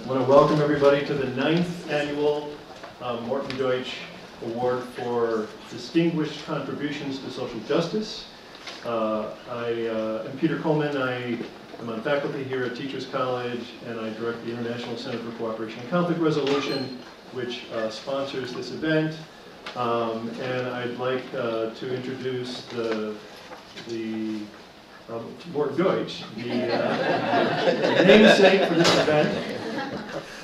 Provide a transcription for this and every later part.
I want to welcome everybody to the 9th annual Morton Deutsch Award for Distinguished Contributions to Social Justice. I am Peter Coleman. I am on faculty here at Teachers College, and I direct the International Center for Cooperation and Conflict Resolution, which sponsors this event. And I'd like to introduce the Morton Deutsch, the namesake for this event.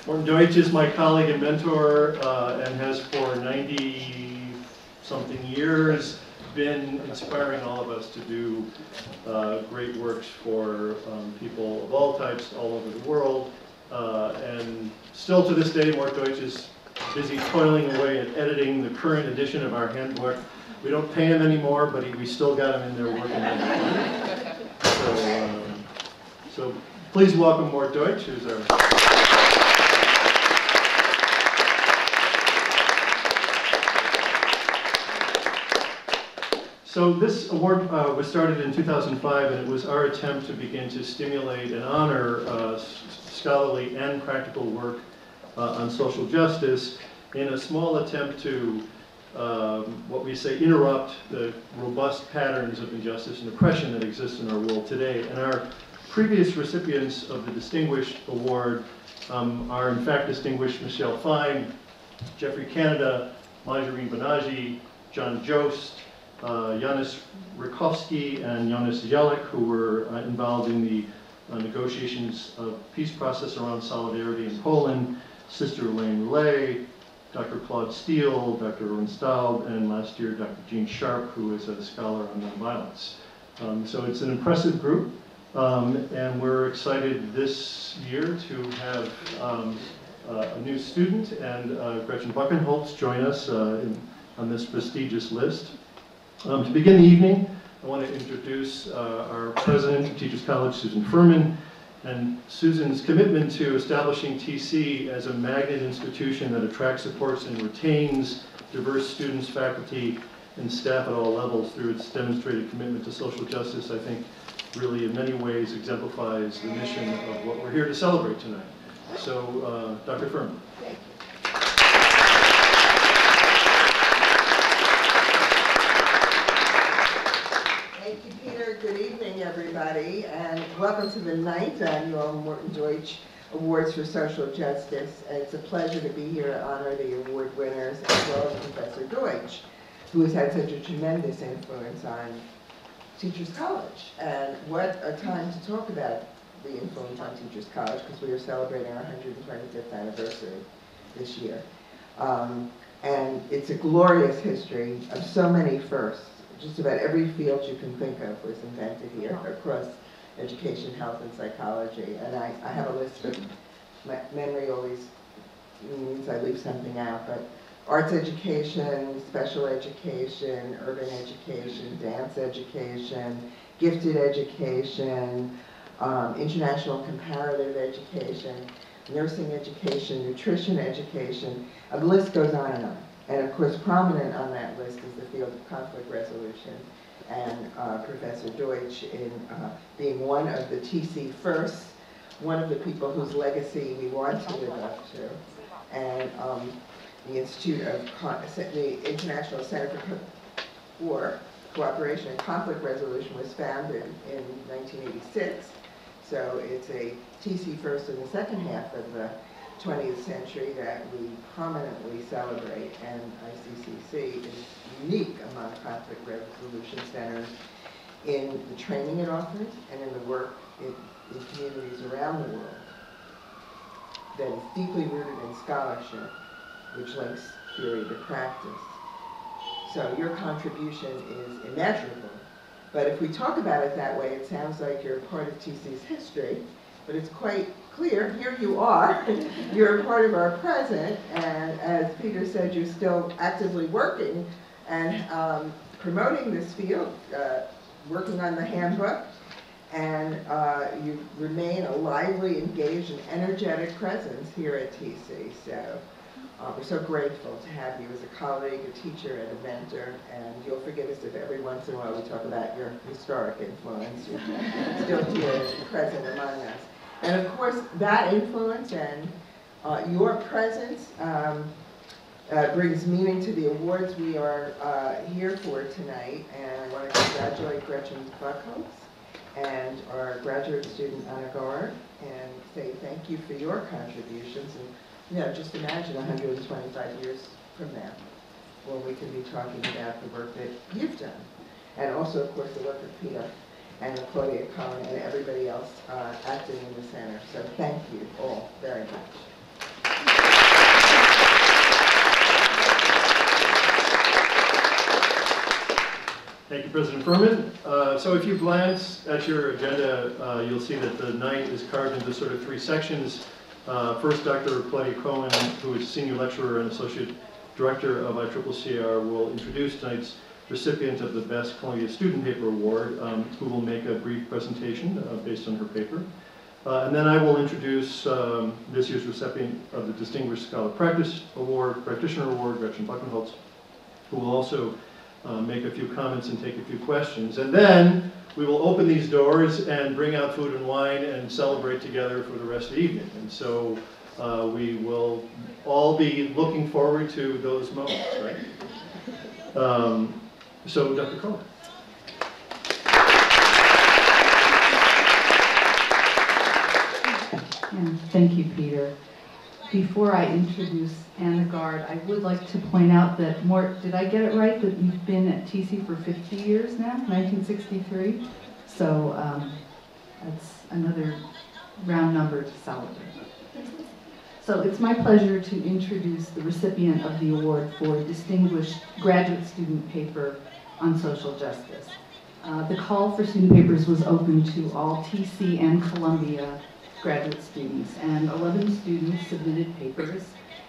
Morton Deutsch is my colleague and mentor and has for 90-something years been inspiring all of us to do great works for people of all types all over the world. And still to this day, Morton Deutsch is busy toiling away at editing the current edition of our handbook. We don't pay him anymore, but we still got him in there working on it. So please welcome Morton Deutsch, who's our... So this award was started in 2005, and it was our attempt to begin to stimulate and honor scholarly and practical work on social justice in a small attempt to what we say interrupt the robust patterns of injustice and oppression that exist in our world today. And our previous recipients of the Distinguished Award are in fact distinguished Michelle Fine, Jeffrey Canada, Marjorie Banaji, John Jost, Janusz Rykowski, and Janusz Jelek, who were involved in the negotiations of peace process around solidarity in Poland, Sister Elaine Ray, Dr. Claude Steele, Dr. Erwin Staub, and last year Dr. Jean Sharp, who is a scholar on nonviolence. So it's an impressive group, and we're excited this year to have a new student and Gretchen Buchenholz join us on this prestigious list. To begin the evening, I want to introduce our president of Teachers College, Susan Furman, and Susan's commitment to establishing TC as a magnet institution that attracts, supports, and retains diverse students, faculty, and staff at all levels through its demonstrated commitment to social justice, I think really in many ways exemplifies the mission of what we're here to celebrate tonight. So, Dr. Furman. Thank you, Peter. Good evening, everybody, and welcome to the 9th annual Morton Deutsch Awards for Social Justice. It's a pleasure to be here to honor the award winners, as well as Professor Deutsch, who has had such a tremendous influence on Teachers College. And what a time to talk about the influence on Teachers College, because we are celebrating our 125th anniversary this year. And it's a glorious history of so many firsts. Just about every field you can think of was invented here across education, health, and psychology. And I have a list of, my memory always means I leave something out, but arts education, special education, urban education, dance education, gifted education, international comparative education, nursing education, nutrition education, and the list goes on and on. And of course, prominent on that list is the field of conflict resolution, and Professor Deutsch in being one of the TC firsts, one of the people whose legacy we want to live up to. And the Institute of the International Center for Cooperation and Conflict Resolution was founded in 1986. So it's a TC first in the second half of the 20th century that we prominently celebrate, and ICCC is unique among conflict resolution centers in the training it offers and in the work in communities around the world that is deeply rooted in scholarship, which links theory to practice. So your contribution is immeasurable, but if we talk about it that way, it sounds like you're part of TC's history, but it's quite clear, here you are, you're a part of our present, and as Peter said, you're still actively working and promoting this field, working on the handbook, and you remain a lively, engaged, and energetic presence here at TC. So we're so grateful to have you as a colleague, a teacher, and a mentor, and you'll forgive us if every once in a while we talk about your historic influence. You're still here and present among us. And of course, that influence and Your presence brings meaning to the awards we are here for tonight, and I want to congratulate Gretchen Buchenholz and our graduate student Anna Gaarde, and say thank you for your contributions. And you know, just imagine 125 years from now, when we can be talking about the work that you've done, and also, of course, the work of Peter and Claudia Cohen and everybody else acting in the center. So thank you all very much. Thank you, President Furman. So if you glance at your agenda, you'll see that the night is carved into sort of three sections. First, Dr. Claudia Cohen, who is Senior Lecturer and Associate Director of ICCCR, will introduce tonight's recipient of the Best Columbia Student Paper Award, who will make a brief presentation based on her paper. And then I will introduce this year's recipient of the Distinguished Scholar Practitioner Award, Gretchen Buchenholz, who will also make a few comments and take a few questions. And then we will open these doors and bring out food and wine and celebrate together for the rest of the evening. And so we will all be looking forward to those moments, right? So Dr. Cohen. And thank you, Peter. Before I introduce Anna Gaarde, I would like to point out that did I get it right that you've been at TC for 50 years now, 1963? So that's another round number to celebrate. So it's my pleasure to introduce the recipient of the award for Distinguished Graduate Student Paper on Social Justice. The call for student papers was open to all TC and Columbia graduate students, and 11 students submitted papers,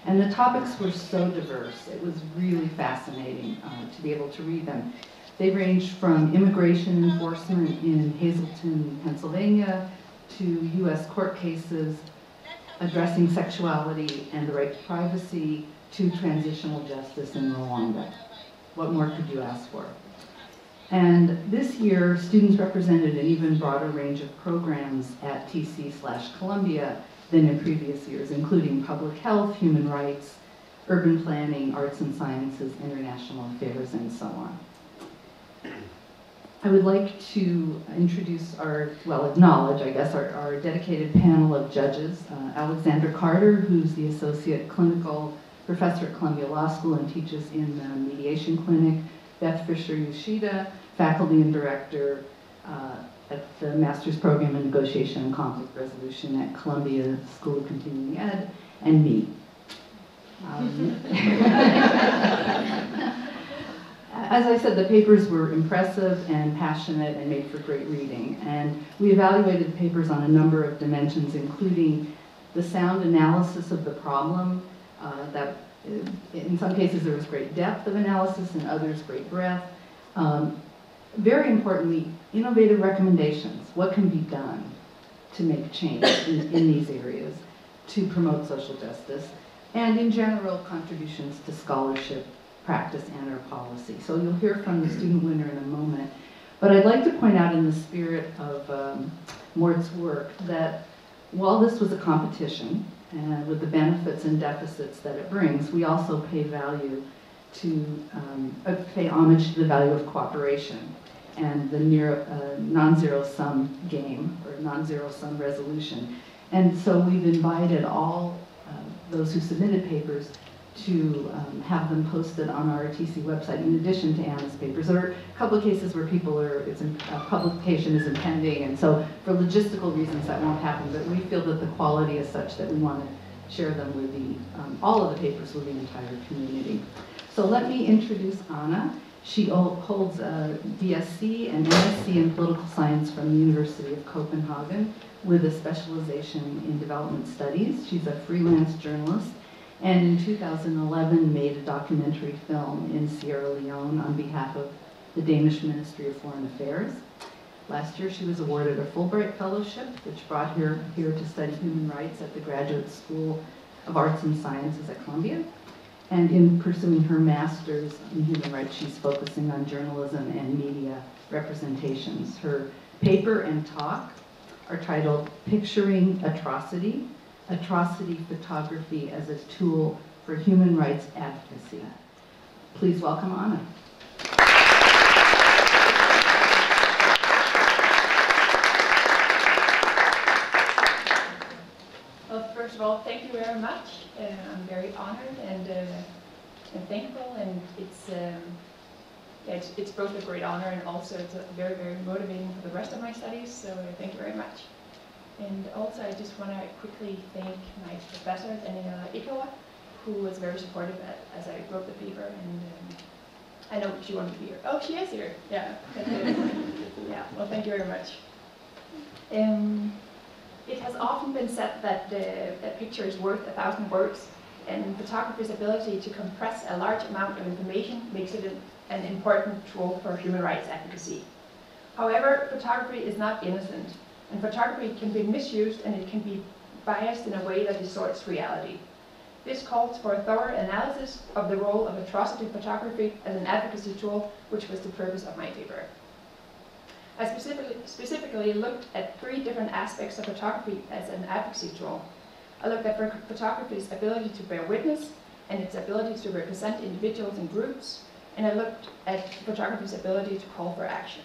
and the topics were so diverse. It was really fascinating to be able to read them. They ranged from immigration enforcement in Hazleton, Pennsylvania, to U.S. court cases addressing sexuality and the right to privacy, to transitional justice in Rwanda. What more could you ask for? And this year, students represented an even broader range of programs at TC/Columbia than in previous years, including public health, human rights, urban planning, arts and sciences, international affairs, and so on. I would like to introduce acknowledge, I guess, our dedicated panel of judges. Alexander Carter, who's the Associate Clinical Professor at Columbia Law School and teaches in the Mediation Clinic. Beth Fisher-Yoshida, Faculty and Director at the Master's Program in Negotiation and Conflict Resolution at Columbia School of Continuing Ed, and me. As I said, the papers were impressive and passionate and made for great reading. And we evaluated the papers on a number of dimensions, including the sound analysis of the problem, that in some cases there was great depth of analysis, in others great breadth. Very importantly, innovative recommendations. What can be done to make change in these areas to promote social justice? And in general, contributions to scholarship, practice, and or policy. So you'll hear from the student winner in a moment. But I'd like to point out in the spirit of Mort's work that while this was a competition, and with the benefits and deficits that it brings, we also pay pay homage to the value of cooperation and the non-zero sum game, or non-zero sum resolution. And so we've invited all those who submitted papers to have them posted on our TC website in addition to Anna's papers. There are a couple of cases where publication is impending, and so for logistical reasons that won't happen, but we feel that the quality is such that we want to share them with all of the papers with the entire community. So let me introduce Anna. She holds a DSc and MSc in political science from the University of Copenhagen with a specialization in development studies. She's a freelance journalist, and in 2011 made a documentary film in Sierra Leone on behalf of the Danish Ministry of Foreign Affairs. Last year she was awarded a Fulbright Fellowship, which brought her here to study human rights at the Graduate School of Arts and Sciences at Columbia. And in pursuing her master's in human rights, she's focusing on journalism and media representations. Her paper and talk are titled Picturing Atrocity, atrocity photography as a tool for human rights advocacy. Please welcome Anna. Well, first of all, thank you very much. I'm very honored and thankful, and it's both a great honor and also it's very, very motivating for the rest of my studies, so thank you very much. And also I just want to quickly thank my professor, Anna Gaarde, who was very supportive as I wrote the paper, and I know she wanted to be here. Oh, she is here, yeah. Yeah, well, thank you very much. It has often been said that a picture is worth 1,000 words, and photography's ability to compress a large amount of information makes it an important tool for human rights advocacy. However, photography is not innocent, and photography can be misused and it can be biased in a way that distorts reality. This calls for a thorough analysis of the role of atrocity photography as an advocacy tool, which was the purpose of my paper. I specifically looked at 3 different aspects of photography as an advocacy tool. I looked at photography's ability to bear witness and its ability to represent individuals and groups, and I looked at photography's ability to call for action.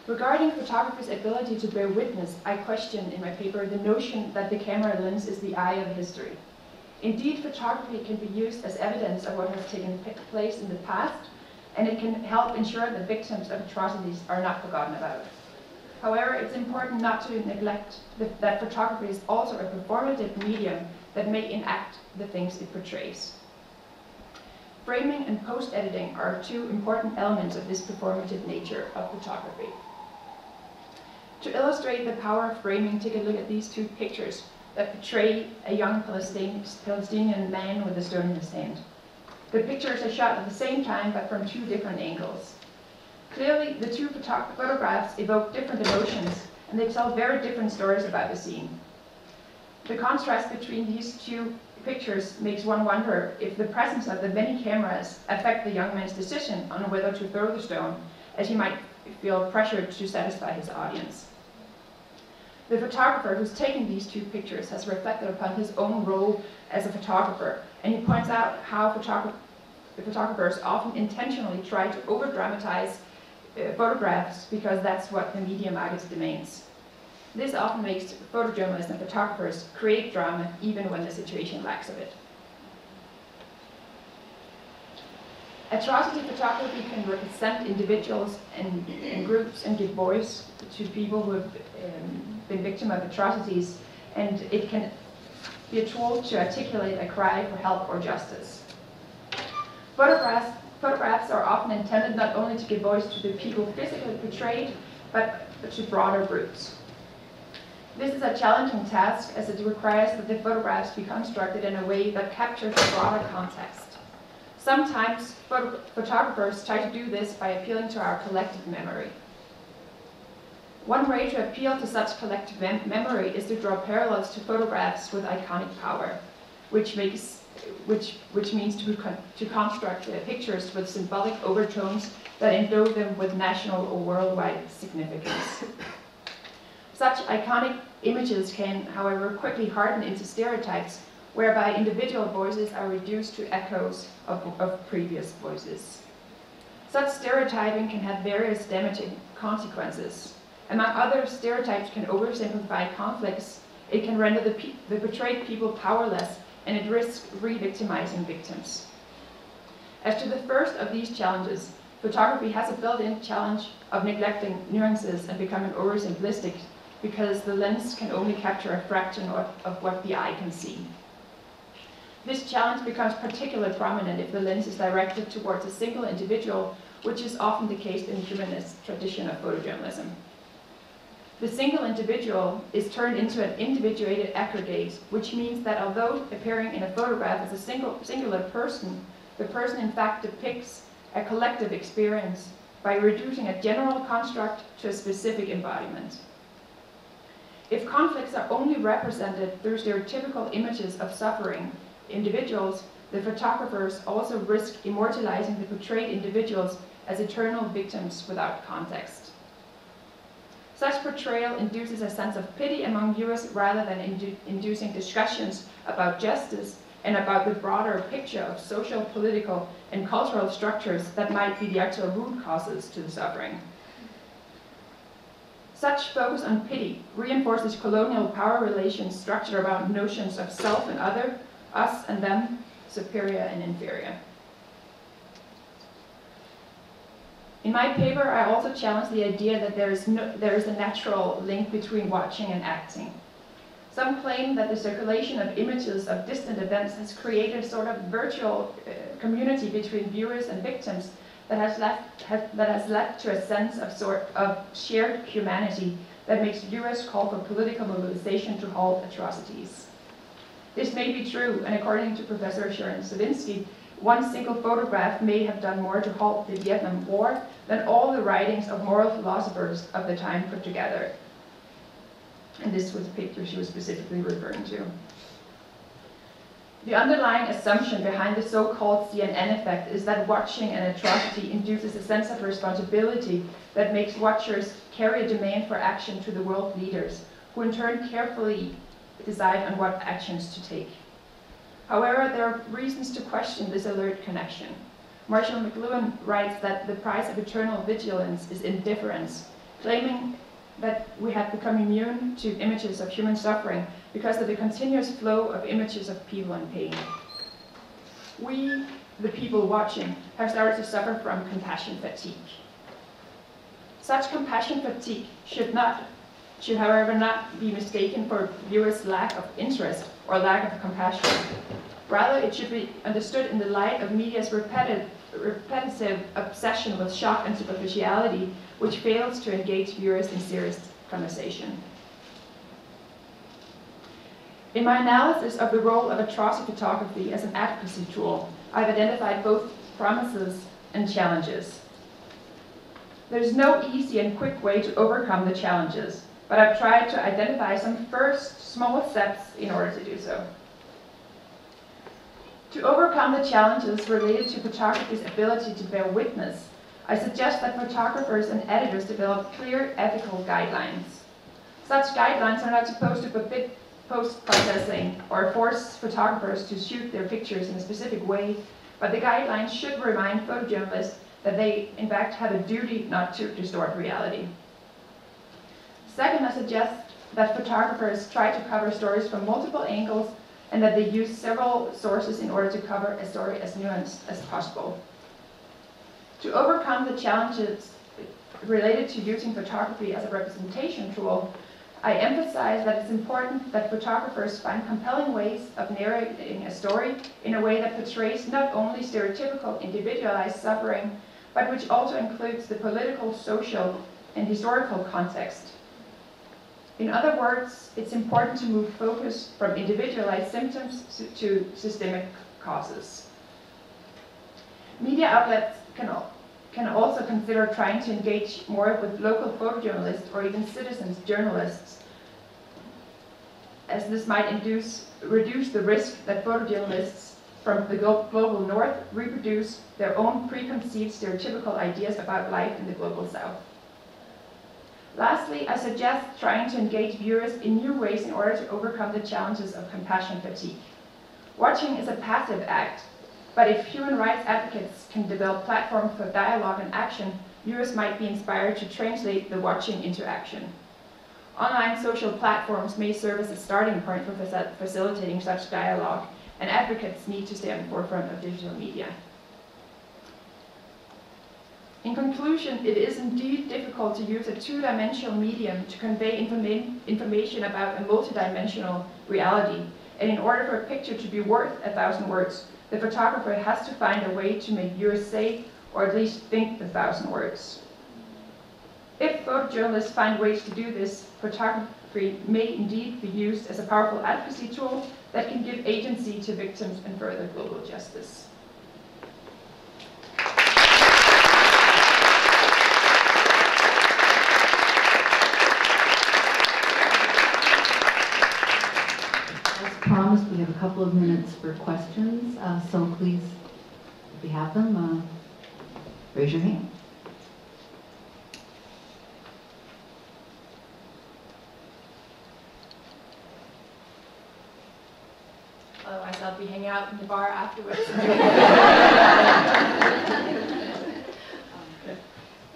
Regarding photography's ability to bear witness, I questioned in my paper the notion that the camera lens is the eye of history. Indeed, photography can be used as evidence of what has taken place in the past, and it can help ensure that victims of atrocities are not forgotten about. However, it's important not to neglect that photography is also a performative medium that may enact the things it portrays. Framing and post-editing are 2 important elements of this performative nature of photography. To illustrate the power of framing, take a look at these 2 pictures that portray a young Palestinian man with a stone in his hand. The pictures are shot at the same time, but from 2 different angles. Clearly, the 2 photographs evoke different emotions, and they tell very different stories about the scene. The contrast between these 2 pictures makes one wonder if the presence of the many cameras affect the young man's decision on whether to throw the stone, as he might feel pressured to satisfy his audience. The photographer who's taken these 2 pictures has reflected upon his own role as a photographer, and he points out how photographers often intentionally try to over-dramatize photographs because that's what the media market demands. This often makes photojournalists and photographers create drama even when the situation lacks of it. Atrocity photography can represent individuals and groups and give voice to people who have been victims of atrocities, and it can be a tool to articulate a cry for help or justice. Photographs are often intended not only to give voice to the people physically portrayed, but to broader groups. This is a challenging task, as it requires that the photographs be constructed in a way that captures the broader context. Sometimes photographers try to do this by appealing to our collective memory. One way to appeal to such collective memory is to draw parallels to photographs with iconic power, which means to construct pictures with symbolic overtones that endow them with national or worldwide significance. Such iconic images can, however, quickly harden into stereotypes, whereby individual voices are reduced to echoes of previous voices. Such stereotyping can have various damaging consequences. Among other, stereotypes can oversimplify conflicts, it can render the portrayed people powerless, and it risks re-victimizing victims. As to the first of these challenges, photography has a built-in challenge of neglecting nuances and becoming oversimplistic, because the lens can only capture a fraction of what the eye can see. This challenge becomes particularly prominent if the lens is directed towards a single individual, which is often the case in the humanist tradition of photojournalism. The single individual is turned into an individuated aggregate, which means that although appearing in a photograph as a singular person, the person in fact depicts a collective experience by reducing a general construct to a specific embodiment. If conflicts are only represented through stereotypical images of suffering individuals, the photographers also risk immortalizing the portrayed individuals as eternal victims without context. Such portrayal induces a sense of pity among viewers rather than inducing discussions about justice and about the broader picture of social, political, and cultural structures that might be the actual root causes to the suffering. Such focus on pity reinforces colonial power relations structured around notions of self and other, us and them, superior and inferior. In my paper, I also challenge the idea that there is a natural link between watching and acting. Some claim that the circulation of images of distant events has created a sort of virtual community between viewers and victims that has led to a sense of shared humanity that makes viewers call for political mobilization to halt atrocities. This may be true, and according to Professor Sharon Savinsky, one single photograph may have done more to halt the Vietnam War than all the writings of moral philosophers of the time put together. And this was a picture she was specifically referring to. The underlying assumption behind the so-called CNN effect is that watching an atrocity induces a sense of responsibility that makes watchers carry a demand for action to the world leaders, who in turn carefully decide on what actions to take. However, there are reasons to question this alert connection. Marshall McLuhan writes that the price of eternal vigilance is indifference, claiming that we have become immune to images of human suffering because of the continuous flow of images of people in pain. We, the people watching, have started to suffer from compassion fatigue. Such compassion fatigue should however not be mistaken for viewers' lack of interest or lack of compassion. Rather, it should be understood in the light of media's repetitive obsession with shock and superficiality, which fails to engage viewers in serious conversation. In my analysis of the role of atrocity photography as an advocacy tool, I've identified both promises and challenges. There's no easy and quick way to overcome the challenges, but I've tried to identify some first small steps in order to do so. To overcome the challenges related to photography's ability to bear witness, I suggest that photographers and editors develop clear ethical guidelines. Such guidelines are not supposed to forbid post-processing or force photographers to shoot their pictures in a specific way, but the guidelines should remind photojournalists that they, in fact, have a duty not to distort reality. Second, I suggest that photographers try to cover stories from multiple angles and that they use several sources in order to cover a story as nuanced as possible. To overcome the challenges related to using photography as a representation tool, I emphasize that it's important that photographers find compelling ways of narrating a story in a way that portrays not only stereotypical individualized suffering, but which also includes the political, social, and historical context. In other words, it's important to move focus from individualized symptoms to systemic causes. Media outlets can also consider trying to engage more with local photojournalists or even citizens journalists, as this might reduce the risk that photojournalists from the global north reproduce their own preconceived stereotypical ideas about life in the global south. Lastly, I suggest trying to engage viewers in new ways in order to overcome the challenges of compassion fatigue. Watching is a passive act, but if human rights advocates can develop platforms for dialogue and action, viewers might be inspired to translate the watching into action. Online social platforms may serve as a starting point for facilitating such dialogue, and advocates need to stay on the forefront of digital media. In conclusion, it is indeed difficult to use a two-dimensional medium to convey information about a multidimensional reality, and in order for a picture to be worth 1,000 words, the photographer has to find a way to make viewers say, or at least think, 1,000 words. If photojournalists find ways to do this, photography may indeed be used as a powerful advocacy tool that can give agency to victims and further global justice. Promised, we have a couple of minutes for questions, so please, if you have them, raise your hand. I'll be hanging out in the bar afterwards.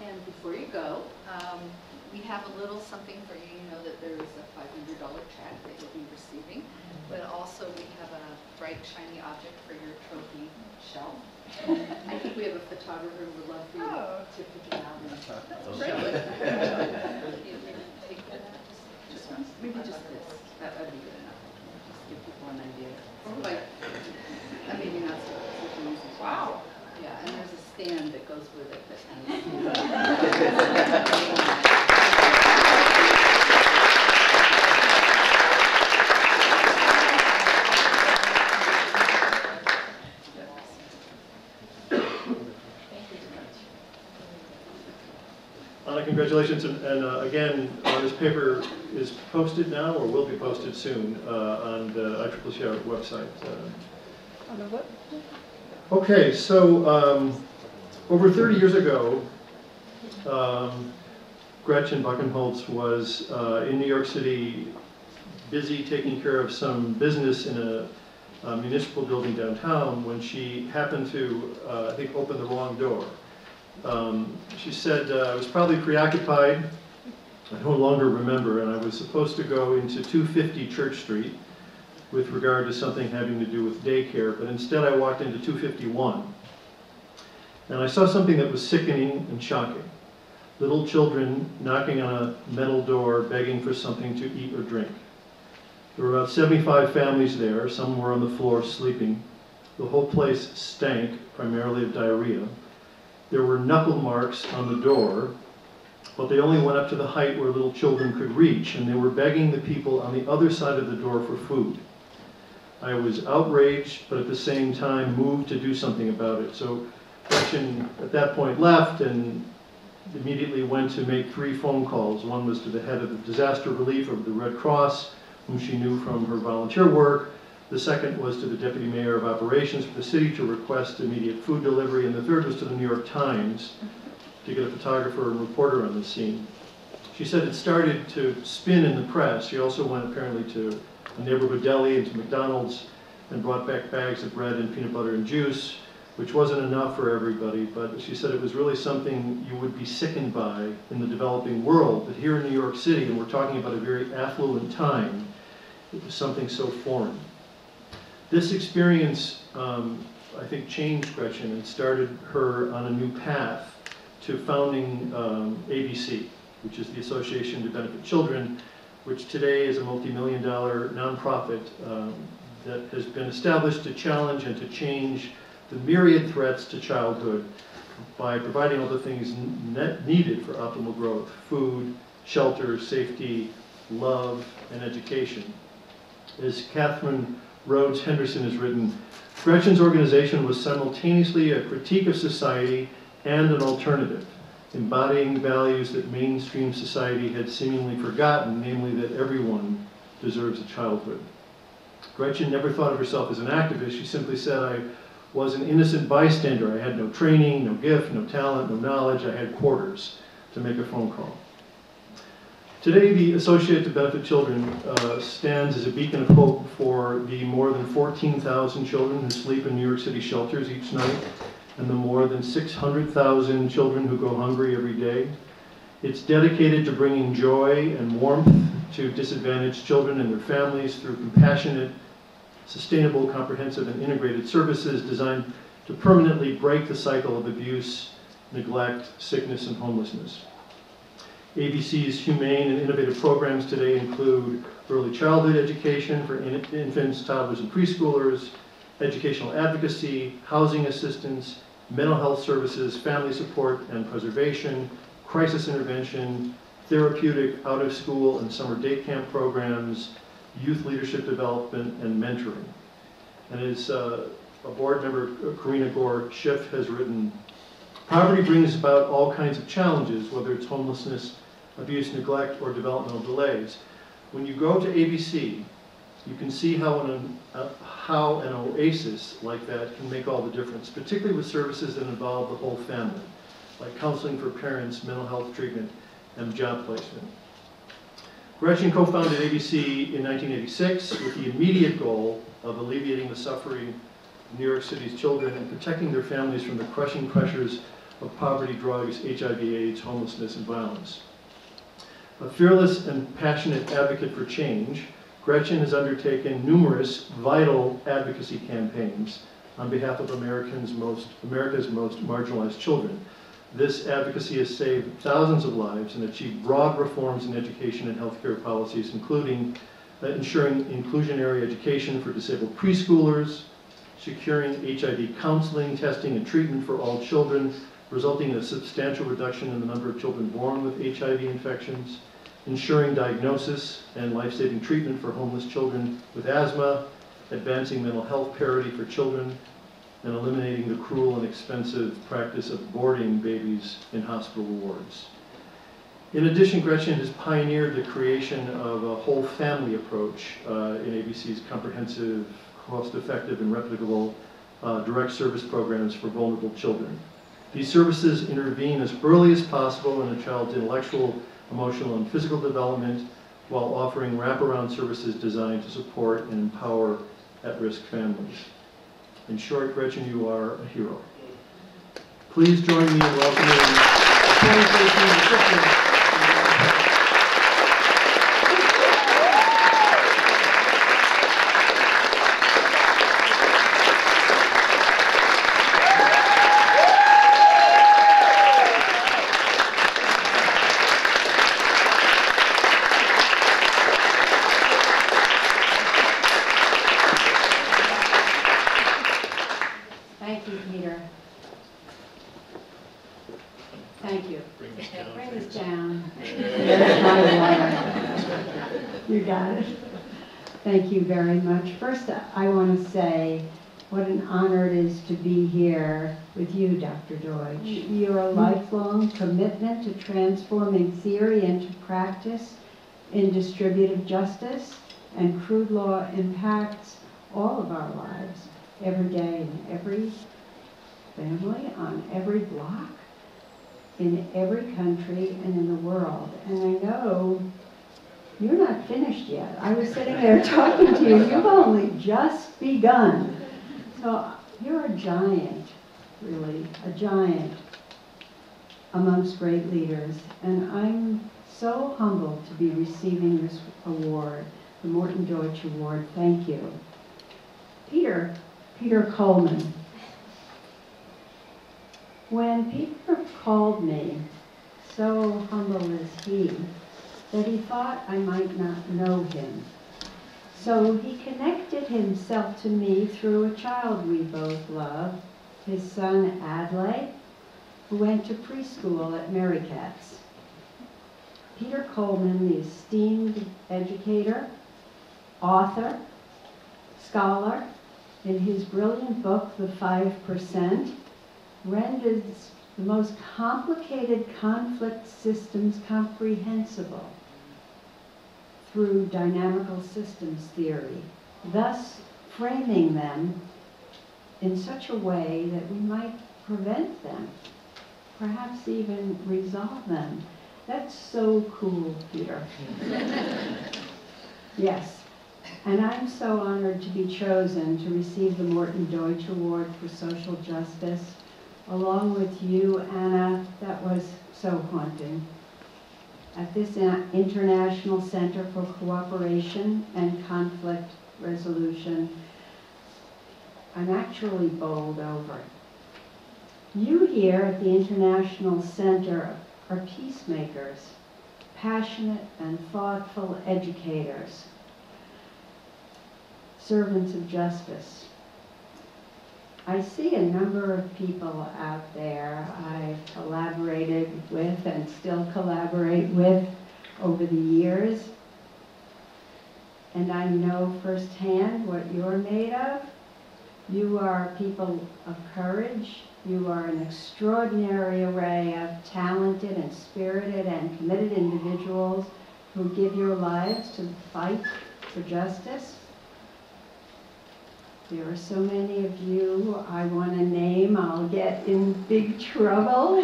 And before you go, we have a little something for you. You know that there is a $500 check that you'll be receiving, but also we have a bright, shiny object for your trophy shelf. I think we have a photographer who would love for you to pick it out and show it. You take that out, just once, maybe just this. That would be good enough. Just give people an idea. Like, I mean, you're not supposed to use it. Wow. Yeah, and there's a stand that goes with it that kind of. Anna, congratulations, and again, this paper is posted now, or will be posted soon, on the ICCCR website. On the what? Okay, so over 30 years ago, Gretchen Buchenholz was in New York City, busy taking care of some business in a municipal building downtown, when she happened to, I think, open the wrong door. She said, I was probably preoccupied, I no longer remember, and I was supposed to go into 250 Church Street with regard to something having to do with daycare, but instead I walked into 251. And I saw something that was sickening and shocking. Little children knocking on a metal door, begging for something to eat or drink. There were about 75 families there, some were on the floor sleeping. The whole place stank, primarily of diarrhea. There were knuckle marks on the door, but they only went up to the height where little children could reach, and they were begging the people on the other side of the door for food. I was outraged, but at the same time moved to do something about it. So Gretchen at that point left and immediately went to make 3 phone calls. One was to the head of the disaster relief of the Red Cross, whom she knew from her volunteer work. The second was to the deputy mayor of operations for the city to request immediate food delivery. And the third was to the New York Times to get a photographer and reporter on the scene. She said it started to spin in the press. She also went apparently to a neighborhood deli and to McDonald's and brought back bags of bread and peanut butter and juice, which wasn't enough for everybody, but she said it was really something you would be sickened by in the developing world. But here in New York City, and we're talking about a very affluent time, it was something so foreign. This experience, I think, changed Gretchen and started her on a new path to founding ABC, which is the Association to Benefit Children, which today is a multi-million-dollar nonprofit that has been established to challenge and to change the myriad threats to childhood by providing all the things needed for optimal growth: food, shelter, safety, love, and education. As Catherine Rhodes Henderson has written, Gretchen's organization was simultaneously a critique of society and an alternative, embodying values that mainstream society had seemingly forgotten, namely that everyone deserves a childhood. Gretchen never thought of herself as an activist. She simply said, I was an innocent bystander. I had no training, no gift, no talent, no knowledge. I had quarters to make a phone call. Today, the Associated to Benefit Children stands as a beacon of hope for the more than 14,000 children who sleep in New York City shelters each night, and the more than 600,000 children who go hungry every day. It's dedicated to bringing joy and warmth to disadvantaged children and their families through compassionate, sustainable, comprehensive, and integrated services designed to permanently break the cycle of abuse, neglect, sickness, and homelessness. ABC's humane and innovative programs today include early childhood education for infants, toddlers, and preschoolers, educational advocacy, housing assistance, mental health services, family support and preservation, crisis intervention, therapeutic out-of-school and summer day camp programs, youth leadership development, and mentoring. And as a board member, Karina Gore-Schiff, has written, poverty brings about all kinds of challenges, whether it's homelessness, abuse, neglect, or developmental delays. When you go to ABC, you can see how an oasis like that can make all the difference, particularly with services that involve the whole family, like counseling for parents, mental health treatment, and job placement. Gretchen co-founded ABC in 1986 with the immediate goal of alleviating the suffering of New York City's children and protecting their families from the crushing pressures of poverty, drugs, HIV/AIDS, homelessness, and violence. A fearless and passionate advocate for change, Gretchen has undertaken numerous vital advocacy campaigns on behalf of America's most marginalized children. This advocacy has saved thousands of lives and achieved broad reforms in education and healthcare policies, including ensuring inclusionary education for disabled preschoolers, securing HIV counseling, testing, and treatment for all children, resulting in a substantial reduction in the number of children born with HIV infections, ensuring diagnosis and life-saving treatment for homeless children with asthma, advancing mental health parity for children, and eliminating the cruel and expensive practice of boarding babies in hospital wards. In addition, Gretchen has pioneered the creation of a whole family approach in ABC's comprehensive, cost-effective, and replicable direct service programs for vulnerable children. These services intervene as early as possible in a child's intellectual, emotional, and physical development while offering wraparound services designed to support and empower at-risk families. In short, Gretchen, you are a hero. Please join me in welcoming the 2013 recipient. Thank you, Peter. Thank you. Bring this down. Bring this down. There's my water. You got it. Thank you very much. First, I want to say what an honor it is to be here with you, Dr. Deutsch. Your lifelong commitment to transforming theory into practice in distributive justice and crude law impacts all of our lives every day, in every family, on every block, in every country, and in the world. And I know you're not finished yet. I was sitting there talking to you. You've only just begun. So you're a giant, really, a giant amongst great leaders. And I'm so humbled to be receiving this award, the Morton Deutsch Award. Thank you. Peter Coleman. When Peter called me, so humble is he, that he thought I might not know him. So he connected himself to me through a child we both love, his son Adlai, who went to preschool at Mary Katz. Peter Coleman, the esteemed educator, author, scholar, in his brilliant book, The 5%, renders the most complicated conflict systems comprehensible through dynamical systems theory, thus framing them in such a way that we might prevent them, perhaps even resolve them. That's so cool, Peter. Yes. And I'm so honored to be chosen to receive the Morton Deutsch Award for Social Justice, along with you, Anna. That was so haunting. At this International Center for Cooperation and Conflict Resolution, I'm actually bowled over. You here at the International Center are peacemakers, passionate and thoughtful educators, servants of justice. I see a number of people out there I've collaborated with and still collaborate with over the years. And I know firsthand what you're made of. You are people of courage. You are an extraordinary array of talented and spirited and committed individuals who give your lives to the fight for justice. There are so many of you I want to name. I'll get in big trouble.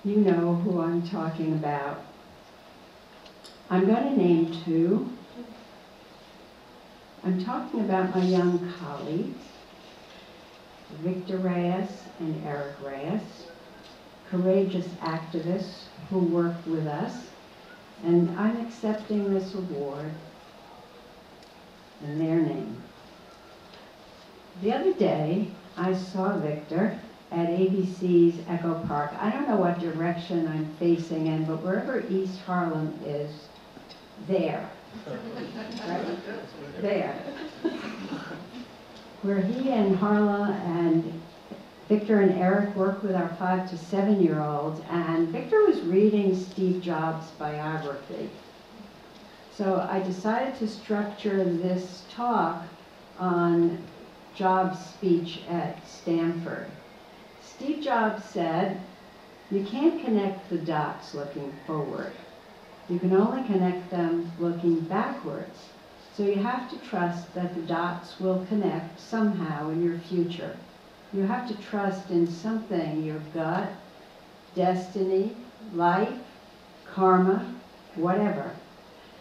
You know who I'm talking about. I'm going to name two. I'm talking about my young colleagues, Victor Reyes and Eric Reyes, courageous activists who work with us, and I'm accepting this award in their name. The other day, I saw Victor at ABC's Echo Park. I don't know what direction I'm facing in, but wherever East Harlem is, there. Right? There. Where he and Harla and Victor and Eric work with our 5 to 7-year-olds, and Victor was reading Steve Jobs' biography. So I decided to structure this talk on Jobs' speech at Stanford. Steve Jobs said, "You can't connect the dots looking forward. You can only connect them looking backwards. So you have to trust that the dots will connect somehow in your future. You have to trust in something, your gut, destiny, life, karma, whatever."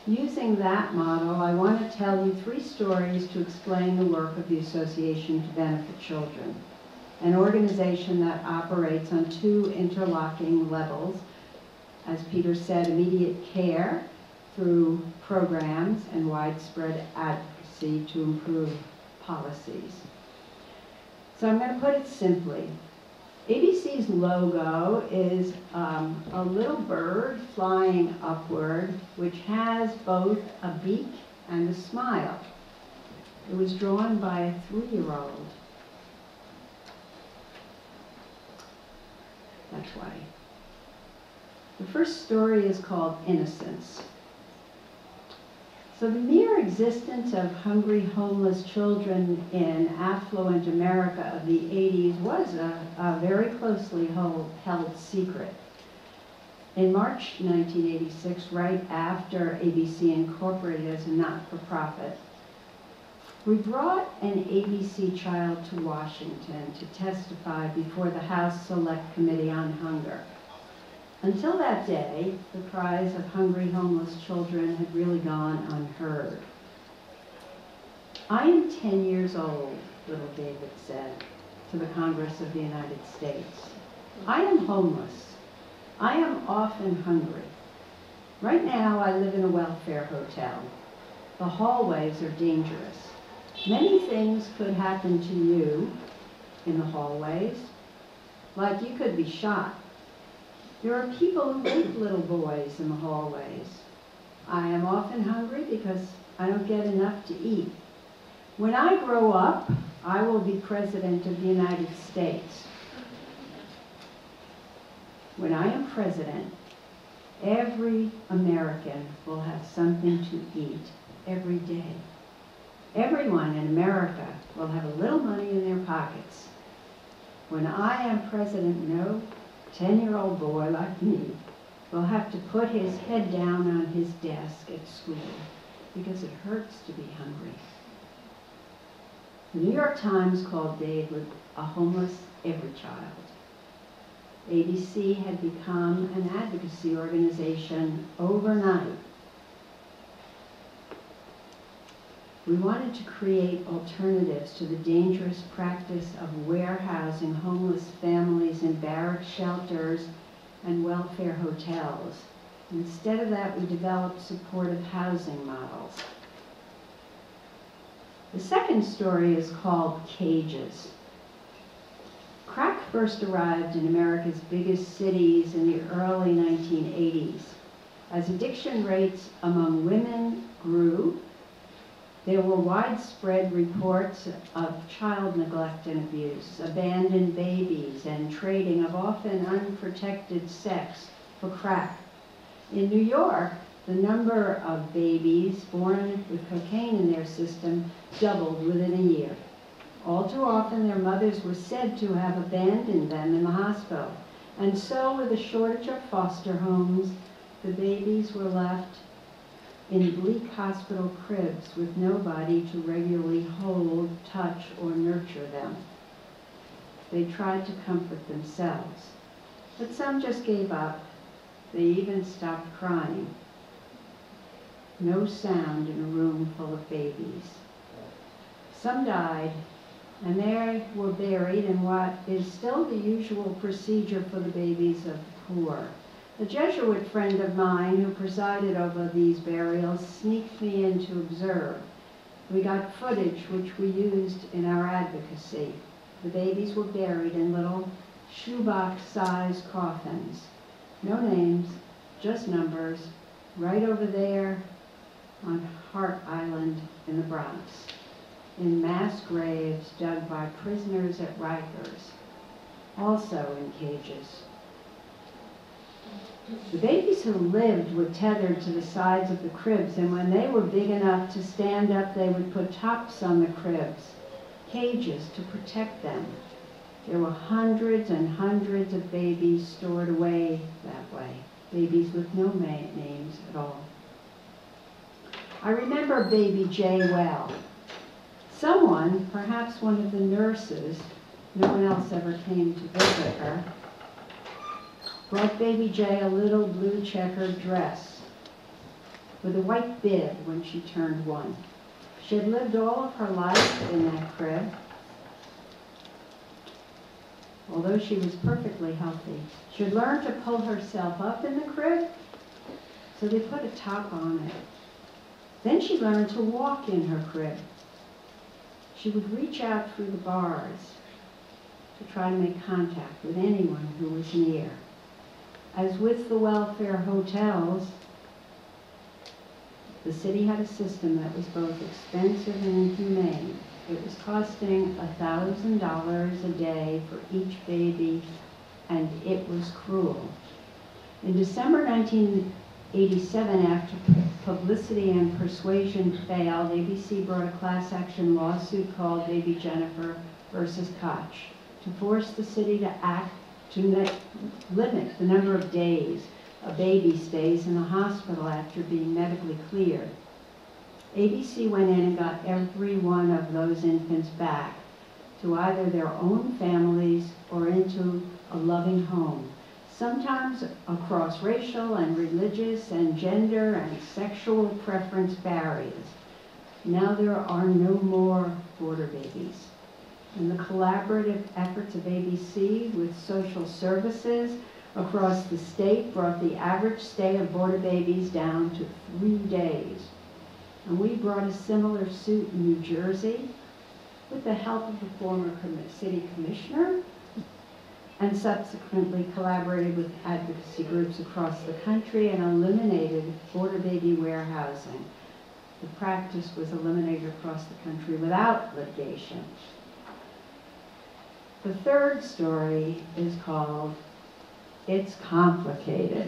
Using that model, I want to tell you 3 stories to explain the work of the Association to Benefit Children, an organization that operates on 2 interlocking levels. As Peter said, immediate care through programs and widespread advocacy to improve policies. So I'm going to put it simply. ABC's logo is a little bird flying upward, which has both a beak and a smile. It was drawn by a 3-year-old. That's why. The first story is called Innocence. So the mere existence of hungry, homeless children in affluent America of the 80s was a very closely held secret. In March 1986, right after ABC incorporated as a not-for-profit, we brought an ABC child to Washington to testify before the House Select Committee on Hunger. Until that day, the cries of hungry, homeless children had really gone unheard. "I am 10 years old," little David said to the Congress of the United States. "I am homeless. I am often hungry. Right now, I live in a welfare hotel. The hallways are dangerous. Many things could happen to you in the hallways, like you could be shot. There are people who rape little boys in the hallways. I am often hungry because I don't get enough to eat. When I grow up, I will be President of the United States. When I am president, every American will have something to eat every day. Everyone in America will have a little money in their pockets. When I am president, no 10-year-old boy like me will have to put his head down on his desk at school because it hurts to be hungry." The New York Times called David a homeless every child. ABC had become an advocacy organization overnight. We wanted to create alternatives to the dangerous practice of warehousing homeless families in barrack shelters and welfare hotels. Instead of that, we developed supportive housing models. The second story is called Cages. Crack first arrived in America's biggest cities in the early 1980s. As addiction rates among women grew, there were widespread reports of child neglect and abuse, abandoned babies, and trading of often unprotected sex for crack. In New York, the number of babies born with cocaine in their system doubled within a year. All too often, their mothers were said to have abandoned them in the hospital. And so, with a shortage of foster homes, the babies were left in bleak hospital cribs with nobody to regularly hold, touch, or nurture them. They tried to comfort themselves, but some just gave up. They even stopped crying. no sound in a room full of babies. Some died, and they were buried in what is still the usual procedure for the babies of the poor. A Jesuit friend of mine who presided over these burials sneaked me in to observe. We got footage which we used in our advocacy. The babies were buried in little shoebox-sized coffins. No names, just numbers, right over there on Hart Island in the Bronx, in mass graves dug by prisoners at Rikers, also in cages. The babies who lived were tethered to the sides of the cribs, and when they were big enough to stand up, they would put tops on the cribs, cages to protect them. There were hundreds and hundreds of babies stored away that way, babies with no names at all. I remember baby Jay well. Someone, perhaps one of the nurses, no one else ever came to visit her, brought baby Jay a little blue checkered dress with a white bib when she turned 1. She had lived all of her life in that crib, although she was perfectly healthy. She had learned to pull herself up in the crib, so they put a top on it. Then she learned to walk in her crib. She would reach out through the bars to try to make contact with anyone who was near. As with the welfare hotels, the city had a system that was both expensive and inhumane. It was costing $1,000 a day for each baby, and it was cruel. In December 1987, after publicity and persuasion failed, ABC brought a class action lawsuit called Baby Jennifer versus Koch to force the city to act to limit the number of days a baby stays in the hospital after being medically cleared. ABC went in and got every one of those infants back to either their own families or into a loving home, sometimes across racial and religious and gender and sexual preference barriers. Now there are no more border babies. And the collaborative efforts of ABC with social services across the state brought the average stay of border babies down to 3 days. And we brought a similar suit in New Jersey with the help of the former city commissioner, and subsequently collaborated with advocacy groups across the country and eliminated border baby warehousing. The practice was eliminated across the country without litigation. The third story is called It's Complicated.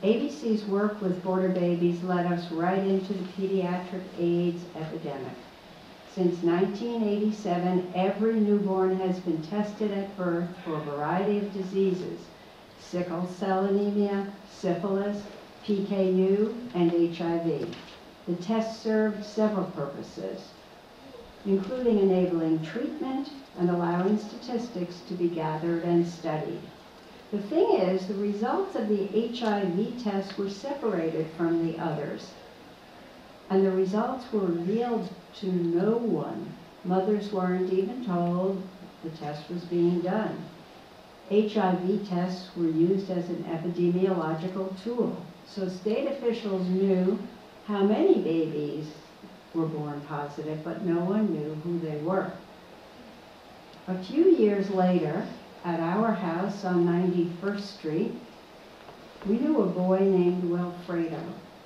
ABC's work with border babies led us right into the pediatric AIDS epidemic. Since 1987, every newborn has been tested at birth for a variety of diseases: sickle cell anemia, syphilis, PKU, and HIV. The test served several purposes, including enabling treatment and allowing statistics to be gathered and studied. The thing is, the results of the HIV test were separated from the others, and the results were revealed to no one. Mothers weren't even told the test was being done. HIV tests were used as an epidemiological tool, so state officials knew how many babies were born positive, but no one knew who they were. A few years later, at our house on 91st Street, we knew a boy named Wilfredo,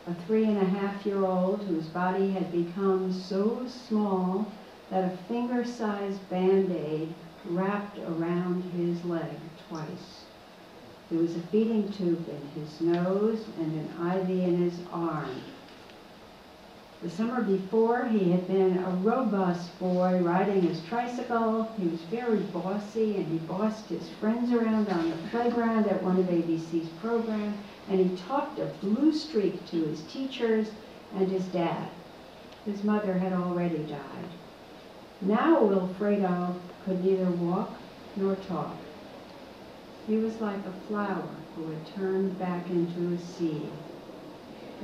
a 3.5-year-old whose body had become so small that a finger-sized Band-Aid wrapped around his leg twice. There was a feeding tube in his nose and an IV in his arm. The summer before, he had been a robust boy riding his tricycle. He was very bossy, and he bossed his friends around on the playground at one of ABC's programs, and he talked a blue streak to his teachers and his dad. His mother had already died. Now Wilfredo could neither walk nor talk. He was like a flower who had turned back into a seed.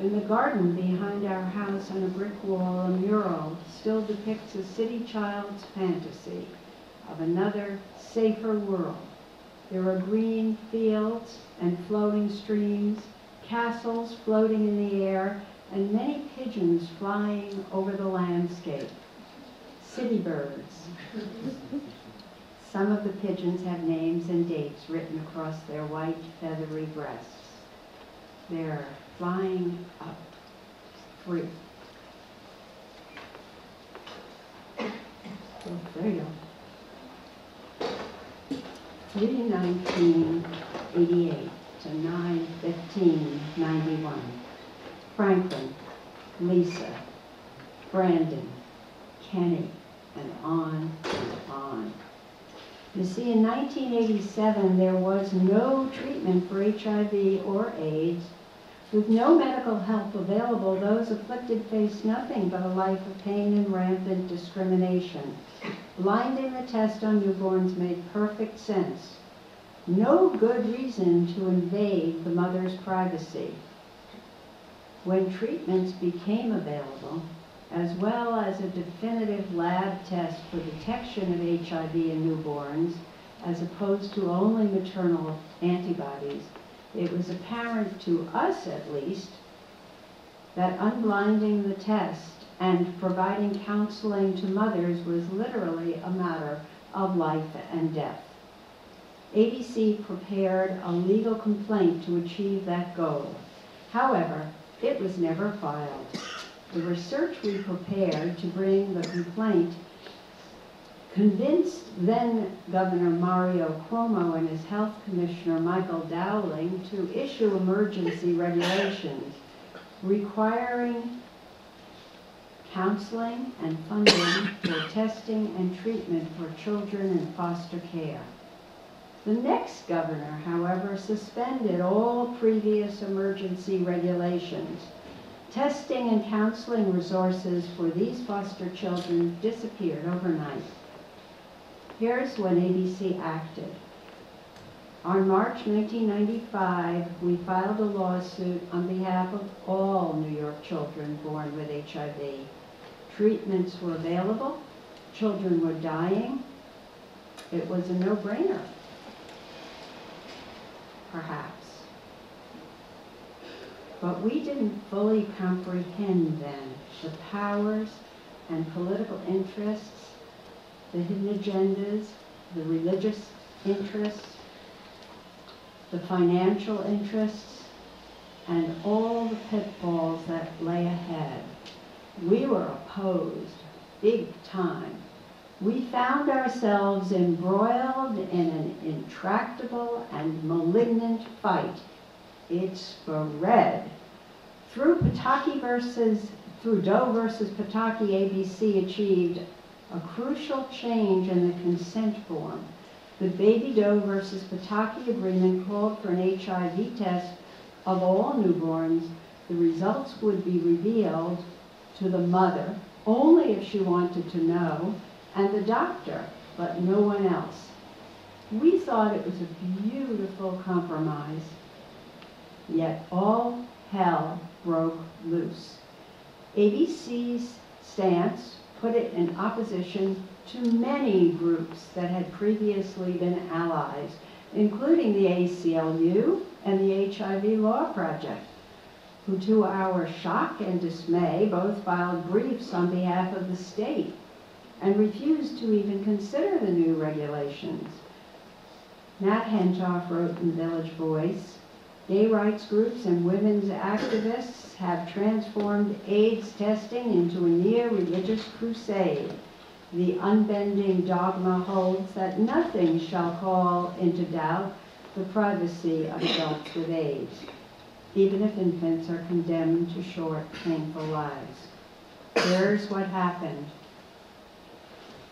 In the garden behind our house on a brick wall, a mural still depicts a city child's fantasy of another, safer world. There are green fields and flowing streams, castles floating in the air, and many pigeons flying over the landscape. City birds. Some of the pigeons have names and dates written across their white, feathery breasts. They're flying up free. Oh, there you go. 3/19/88 to 9/15/91. Franklin, Lisa, Brandon, Kenny, and on and on. You see, in 1987, there was no treatment for HIV or AIDS. With no medical help available, those afflicted faced nothing but a life of pain and rampant discrimination. Blinding the test on newborns made perfect sense. No good reason to invade the mother's privacy. When treatments became available, as well as a definitive lab test for detection of HIV in newborns, as opposed to only maternal antibodies, it was apparent to us, at least, that unblinding the test and providing counseling to mothers was literally a matter of life and death. ABC prepared a legal complaint to achieve that goal. However, it was never filed. The research we prepared to bring the complaint convinced then Governor Mario Cuomo and his health commissioner Michael Dowling to issue emergency regulations requiring counseling and funding for testing and treatment for children in foster care. The next governor, however, suspended all previous emergency regulations. Testing and counseling resources for these foster children disappeared overnight. Here's when ABC acted. On March 1995, we filed a lawsuit on behalf of all New York children born with HIV. Treatments were available, children were dying. It was a no-brainer, perhaps. But we didn't fully comprehend then the powers and political interests, the hidden agendas, the religious interests, the financial interests, and all the pitfalls that lay ahead. We were opposed big time. We found ourselves embroiled in an intractable and malignant fight. It spread. Through Doe versus Pataki, ABC achieved a crucial change in the consent form. The Baby Doe versus Pataki agreement called for an HIV test of all newborns. The results would be revealed to the mother only if she wanted to know, and the doctor, but no one else. We thought it was a beautiful compromise. Yet all hell broke loose. ABC's stance put it in opposition to many groups that had previously been allies, including the ACLU and the HIV Law Project, who to our shock and dismay both filed briefs on behalf of the state and refused to even consider the new regulations. Nat Hentoff wrote in Village Voice, "Gay rights groups and women's activists have transformed AIDS testing into a near-religious crusade. The unbending dogma holds that nothing shall call into doubt the privacy of adults with AIDS, even if infants are condemned to short, painful lives." Here's what happened.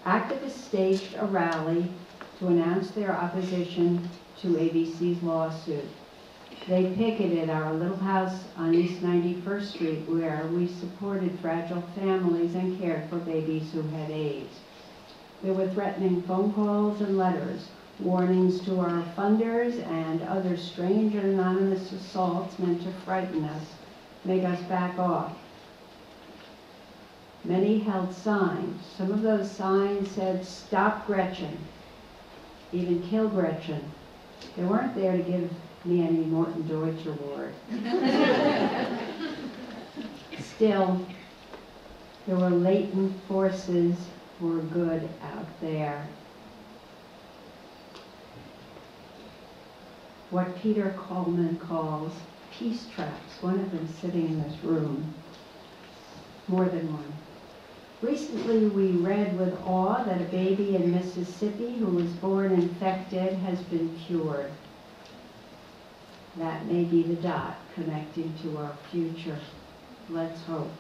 Activists staged a rally to announce their opposition to ABC's lawsuit. They picketed our little house on East 91st Street, where we supported fragile families and cared for babies who had AIDS. There were threatening phone calls and letters, warnings to our funders, and other strange and anonymous assaults meant to frighten us. make us back off. Many held signs. Some of those signs said, "Stop Gretchen," even "Kill Gretchen." They weren't there to give me any Morton Deutsch Award. Still, there were latent forces for good out there. What Peter Coleman calls peace traps, one of them sitting in this room, more than one. Recently, we read with awe that a baby in Mississippi who was born infected has been cured. That may be the dot connecting to our future. Let's hope.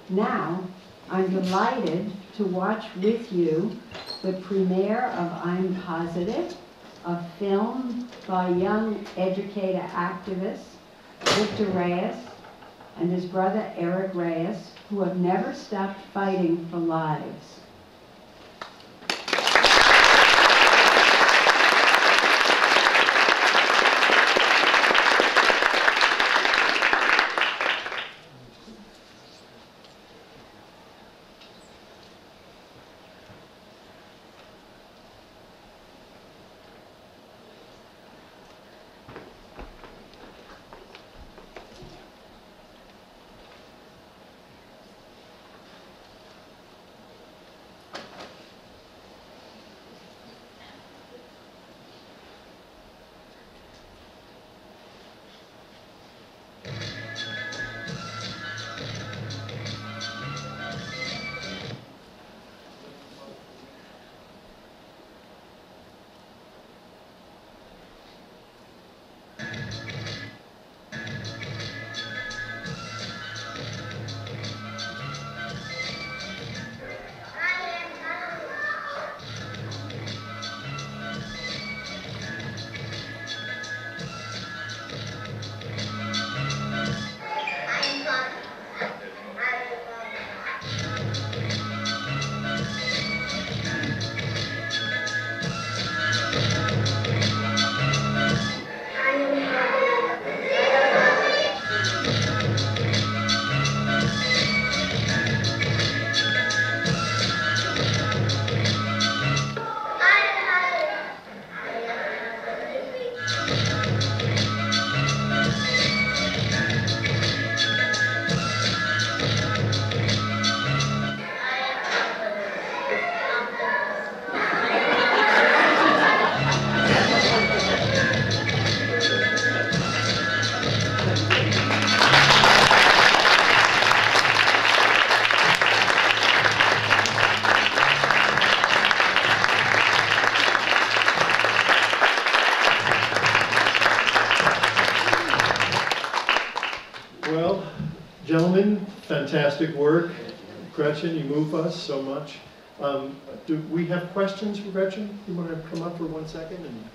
Now, I'm delighted to watch with you the premiere of I'm Positive, a film by young educator activist Victor Reyes and his brother Eric Reyes, who have never stopped fighting for lives. Gentlemen, fantastic work. Gretchen, you move us so much. Do we have questions for Gretchen? You want to come up for 1 second?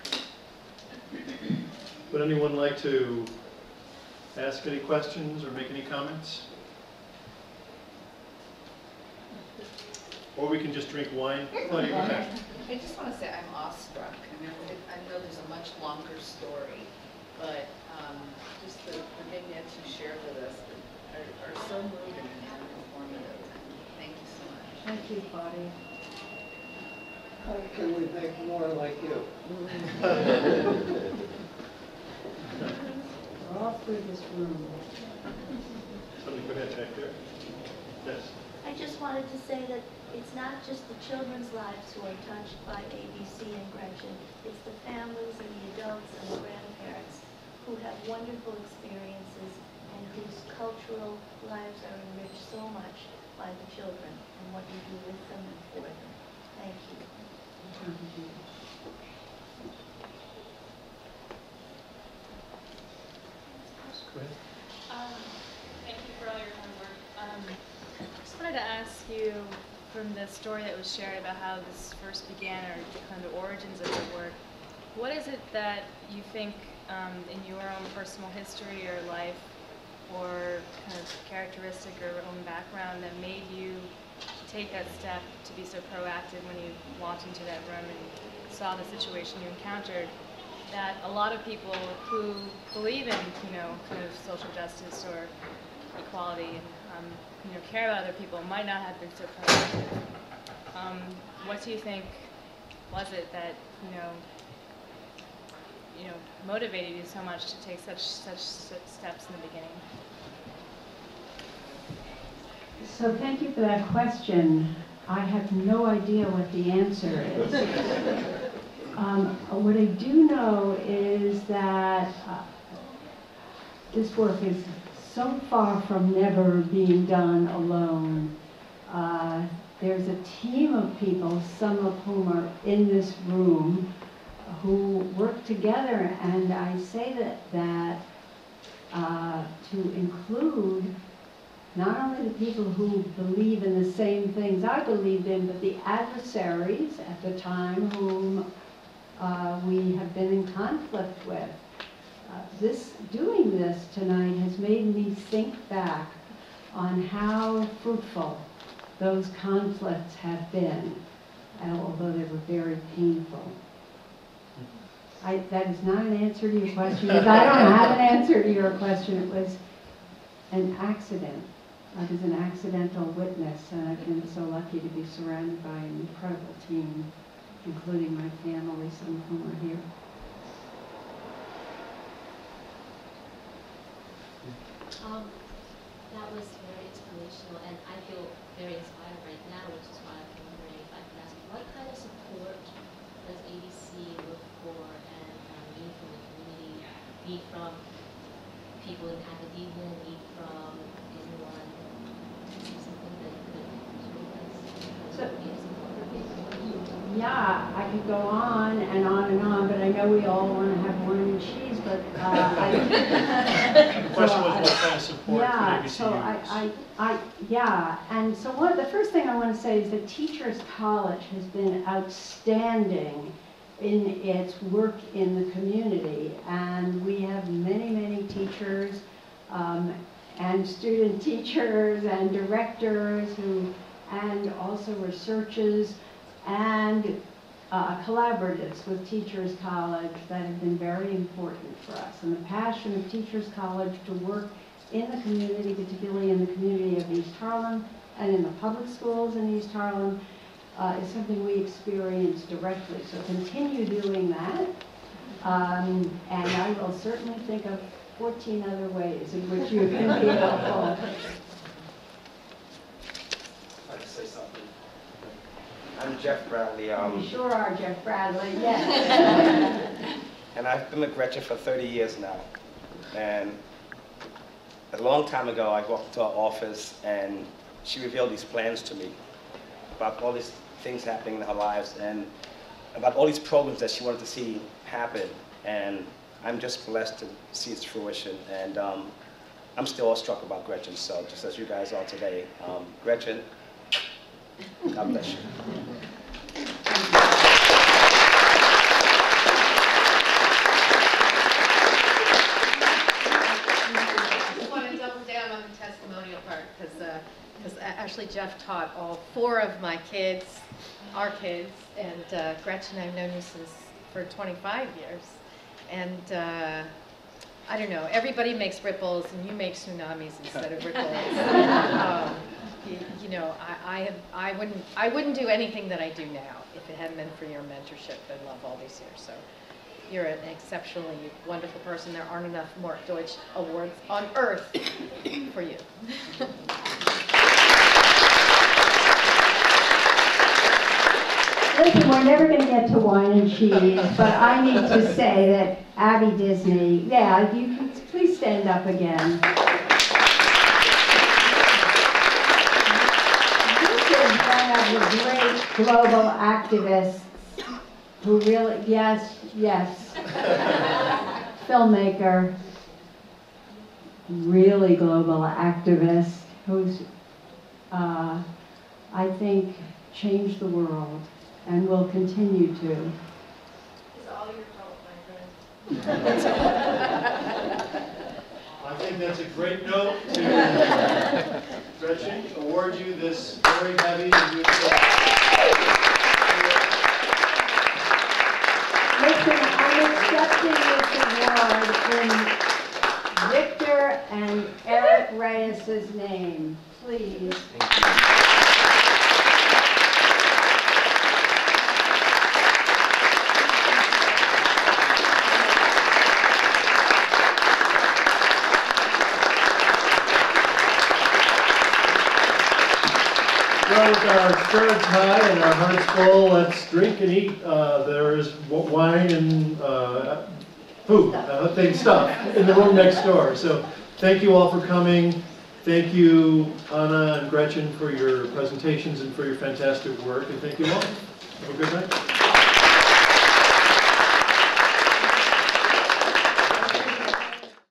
Would anyone like to ask any questions or make any comments? Or we can just drink wine. Claudia, go ahead. I just want to say I'm awestruck. I know there's a much longer story, but just the vignettes you shared with us are so moving and informative. Thank you so much. Thank you, Claudia. How can we make more like you? We're all through this room. Somebody go ahead back there. Yes. I just wanted to say that it's not just the children's lives who are touched by ABC and Gretchen. It's the families and the adults and the grandparents who have wonderful experiences and whose cultural lives are enriched so much by the children and what you do with them and for them. Thank you. Go ahead. Thank you for all your hard work. I just wanted to ask you, from the story that was shared about how this first began, or kind of the origins of your work, what is it that you think in your own personal history or life, or kind of characteristic or own background, that made you take that step to be so proactive when you walked into that room and saw the situation you encountered, that a lot of people who believe in, kind of social justice or equality and, care about other people might not have been so proactive. What do you think was it that, motivated you so much to take such steps in the beginning? So thank you for that question. I have no idea what the answer is. What I do know is that this work is so far from never being done alone. There's a team of people, some of whom are in this room, who work together, and I say that to include not only the people who believe in the same things I believed in, but the adversaries at the time whom we have been in conflict with. Doing this tonight has made me think back on how fruitful those conflicts have been, although they were very painful. That is not an answer to your question, because I don't have an answer to your question. It was an accident. I was an accidental witness, and I've been so lucky to be surrounded by an incredible team, including my family, some of whom are here. That was very inspirational, and I feel very inspired right now, which is why I'm wondering if I could ask, what kind of support does ABC look for and need from the community, be it from people in academia, be it from anyone, something that could sort of be a support for people? Yeah, I could go on and on, but I know we all want to have wine and cheese, but The question was what kind of support could ABC use? And so the first thing I want to say is that Teachers College has been outstanding in its work in the community, and we have many teachers and student teachers and directors and also researchers and collaboratives with Teachers College that have been very important for us. And the passion of Teachers College to work in the community, particularly in the community of East Harlem and in the public schools in East Harlem, is something we experience directly. So continue doing that. And I will certainly think of 14 other ways in which you can be helpful. I'd like to say something. I'm Jeff Bradley. You sure are Jeff Bradley, yes. And I've been with Gretchen for 30 years now. And a long time ago, I walked into her office and she revealed these plans to me about all these things happening in her lives and about all these programs that she wanted to see happen. And I'm just blessed to see its fruition. And I'm still awestruck about Gretchen, so just as you guys are today. Gretchen, God bless you. I just want to double down on the testimonial part because actually Jeff taught all 4 of my kids, our kids, and Gretchen, I've known you for 25 years. And I don't know, everybody makes ripples and you make tsunamis instead of ripples. You know, I wouldn't do anything that I do now if it hadn't been for your mentorship and love all these years. So you're an exceptionally wonderful person. There aren't enough more Deutsch Awards on earth for you. Listen, we're never going to get to wine and cheese, but I need to say that Abby Disney, yeah, you can please stand up again. One of the great global activists who really, yes, filmmaker, really global activist who's, I think, changed the world and will continue to. It's all your fault, my friend. I think that's a great note to Gretchen, award you this very heavy and beautiful. Listen, I'm accepting award in Victor and Eric Reyes's name, please. Well, with our spirits high and our hearts full, let's drink and eat. There is wine and food, stuff in the room next door. So thank you all for coming. Thank you, Anna and Gretchen, for your presentations and for your fantastic work. And thank you all. Have a good night.